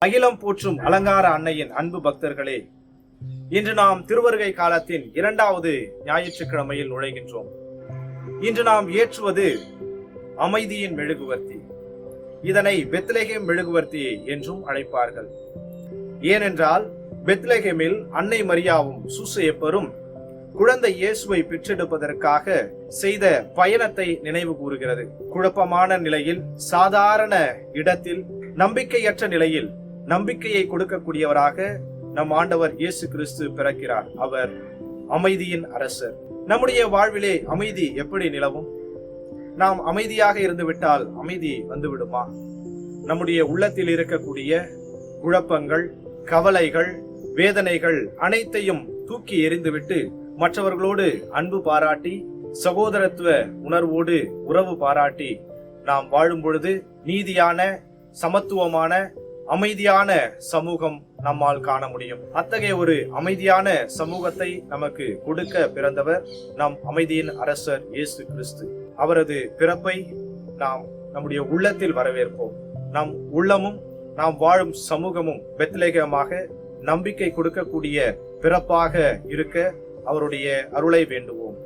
அகிலம் போற்றும் அலங்கார அன்னையின் அன்பு பக்தர்களே, இன்று நாம் திருவருகை காலத்தின் 2வது ஞாயிற்றுக்கிழமையில் நுழைகின்றோம். இன்று நாம் ஏற்றுவது அமைதியின் மெழுகுவர்த்தி. இதனை பெத்லகேம் மெழுகுவர்த்தி என்றும் அழைப்பார்கள். ஏனென்றால் பெத்லகேமில் அன்னை மரியாவும் சூசையப்பரும் குழந்தை இயேசுவை பெற்றெடுப்பதற்காக செய்த பயணத்தை நினைவு கூறுகிறது. குழப்பமான நிலையில், சாதாரண இடத்தில், நம்பிக்கையற்ற நிலையில் நம்பிக்கையை கொடுக்கக்கூடியவராக நம் ஆண்டவர் இயேசு கிறிஸ்து பிறக்கிறார். அவர் அமைதியின் அரசர். நம்முடைய வாழ்விலே அமைதி எப்படி நிலவும்? நாம் அமைதியாக இருந்துவிட்டால் அமைதி வந்துவிடுமா? நம்முடைய உள்ளத்தில் இருக்கக்கூடிய குழப்பங்கள், கவலைகள், வேதனைகள் அனைத்தையும் தூக்கி எறிந்துவிட்டு மற்றவர்களோடு அன்பு பாராட்டி, சகோதரத்துவ உணர்வோடு உறவு பாராட்டி நாம் வாழும் பொழுது நீதியான, சமத்துவமான, அமைதியான சமூகம் நம்மால் காண முடியும். அத்தகைய ஒரு அமைதியான சமூகத்தை நமக்கு கொடுக்க பிறந்தவர் நம் அமைதியின் அரசர் இயேசு கிறிஸ்து. அவரது பிறப்பை நாம் நம்முடைய உள்ளத்தில் வரவேற்போம். நம் உள்ளமும் நாம் வாழும் சமூகமும் பெத்லகேமாக நம்பிக்கை கொடுக்கக்கூடிய பிறப்பாக இருக்க அவருடைய அருளை வேண்டுவோம்.